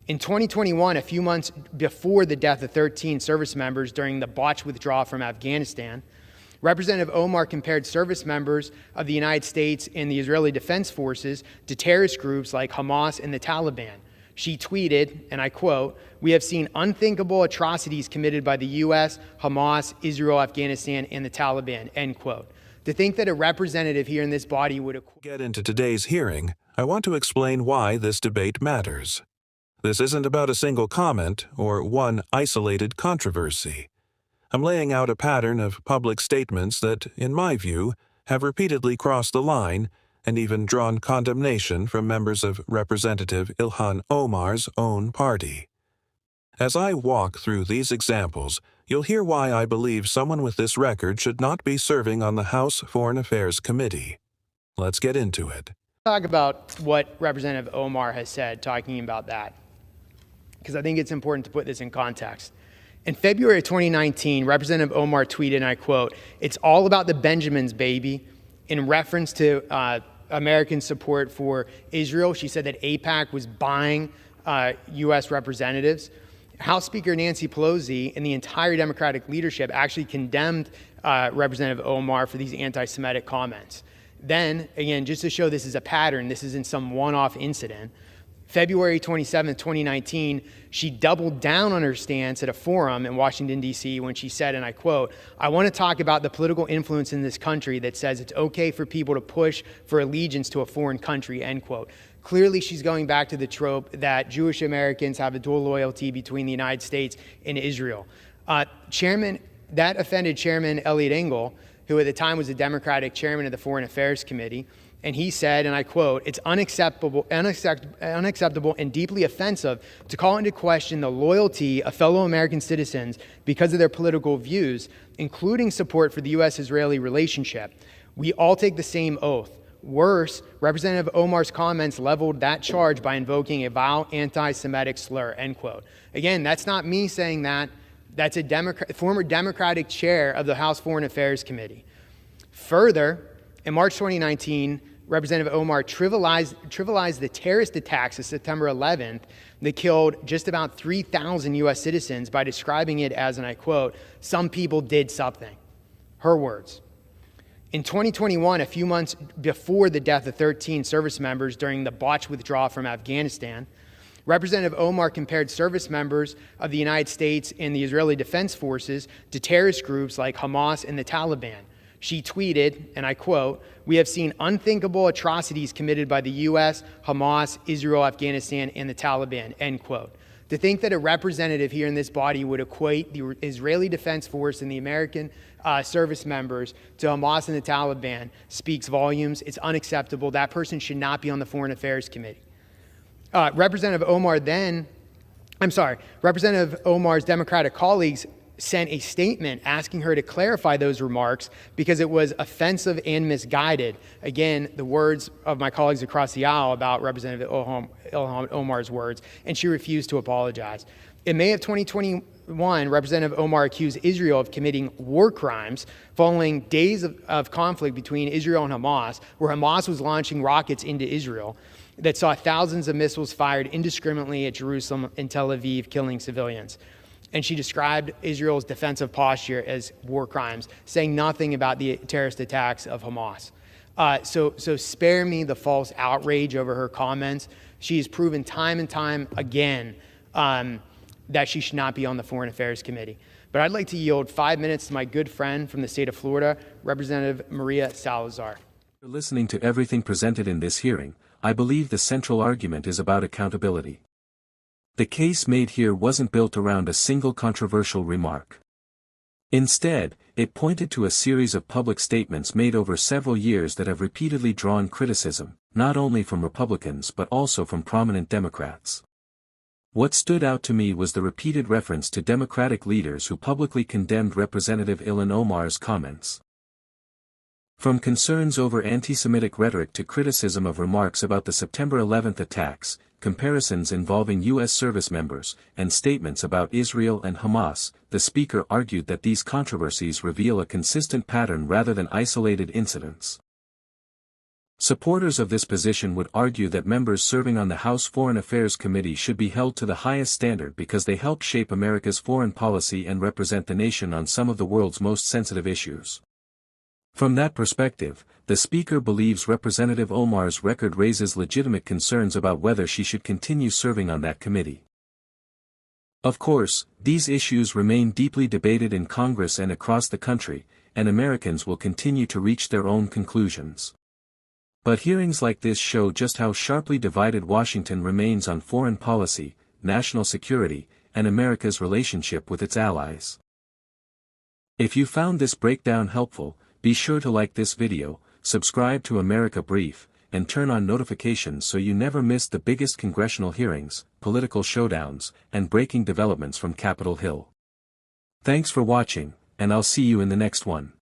In 2021, a few months before the death of 13 service members during the botched withdrawal from Afghanistan, Representative Omar compared service members of the United States and the Israeli Defense Forces to terrorist groups like Hamas and the Taliban. She tweeted, and I quote, "We have seen unthinkable atrocities committed by the U.S., Hamas, Israel, Afghanistan, and the Taliban," end quote. To think that a representative here in this body would get into today's hearing, I want to explain why this debate matters. This isn't about a single comment or one isolated controversy. I'm laying out a pattern of public statements that, in my view, have repeatedly crossed the line and even drawn condemnation from members of Representative Ilhan Omar's own party. As I walk through these examples, you'll hear why I believe someone with this record should not be serving on the House Foreign Affairs Committee. Let's get into it. Talk about what Representative Omar has said, talking about that, because I think it's important to put this in context. In February of 2019, Representative Omar tweeted, and I quote, "It's all about the Benjamins, baby," in reference to American support for Israel. She said that AIPAC was buying U.S. representatives. House Speaker Nancy Pelosi and the entire Democratic leadership actually condemned Representative Omar for these anti-Semitic comments. Then, again, just to show this is a pattern, this isn't some one-off incident, February 27, 2019, she doubled down on her stance at a forum in Washington, D.C. when she said, and I quote, "I want to talk about the political influence in this country that says it's okay for people to push for allegiance to a foreign country," end quote. Clearly, she's going back to the trope that Jewish Americans have a dual loyalty between the United States and Israel. That offended Chairman Eliot Engel, who at the time was the Democratic chairman of the Foreign Affairs Committee. And he said, and I quote, "It's unacceptable and deeply offensive to call into question the loyalty of fellow American citizens because of their political views, including support for the U.S.-Israeli relationship. We all take the same oath. Worse, Representative Omar's comments leveled that charge by invoking a vile anti-Semitic slur," end quote. Again, that's not me saying that. That's a former Democratic chair of the House Foreign Affairs Committee. Further, in March 2019, Representative Omar trivialized the terrorist attacks of September 11th that killed just about 3,000 U.S. citizens by describing it as, and I quote, "Some people did something." Her words. In 2021, a few months before the death of 13 service members during the botched withdrawal from Afghanistan, Representative Omar compared service members of the United States and the Israeli Defense Forces to terrorist groups like Hamas and the Taliban. She tweeted, and I quote, "We have seen unthinkable atrocities committed by the U.S., Hamas, Israel, Afghanistan, and the Taliban," end quote. To think that a representative here in this body would equate the Israeli Defense Force and the American service members to Hamas and the Taliban speaks volumes. It's unacceptable. That person should not be on the Foreign Affairs Committee. Representative Omar's Democratic colleagues sent a statement asking her to clarify those remarks because it was offensive and misguided. Again, the words of my colleagues across the aisle about Representative Ilhan Omar's words, and she refused to apologize. In May of 2021, Representative Omar accused Israel of committing war crimes following days of conflict between Israel and Hamas, where Hamas was launching rockets into Israel that saw thousands of missiles fired indiscriminately at Jerusalem and Tel Aviv, killing civilians. And she described Israel's defensive posture as war crimes, saying nothing about the terrorist attacks of Hamas. So spare me the false outrage over her comments. She has proven time and time again that she should not be on the Foreign Affairs Committee. But I'd like to yield 5 minutes to my good friend from the state of Florida, Representative Maria Salazar. Listening to everything presented in this hearing, I believe the central argument is about accountability. The case made here wasn't built around a single controversial remark. Instead, it pointed to a series of public statements made over several years that have repeatedly drawn criticism, not only from Republicans but also from prominent Democrats. What stood out to me was the repeated reference to Democratic leaders who publicly condemned Representative Ilhan Omar's comments. From concerns over anti-Semitic rhetoric to criticism of remarks about the September 11th attacks, comparisons involving U.S. service members, and statements about Israel and Hamas, the Speaker argued that these controversies reveal a consistent pattern rather than isolated incidents. Supporters of this position would argue that members serving on the House Foreign Affairs Committee should be held to the highest standard because they help shape America's foreign policy and represent the nation on some of the world's most sensitive issues. From that perspective, the Speaker believes Representative Omar's record raises legitimate concerns about whether she should continue serving on that committee. Of course, these issues remain deeply debated in Congress and across the country, and Americans will continue to reach their own conclusions. But hearings like this show just how sharply divided Washington remains on foreign policy, national security, and America's relationship with its allies. If you found this breakdown helpful, be sure to like this video, subscribe to America Brief, and turn on notifications so you never miss the biggest congressional hearings, political showdowns, and breaking developments from Capitol Hill. Thanks for watching, and I'll see you in the next one.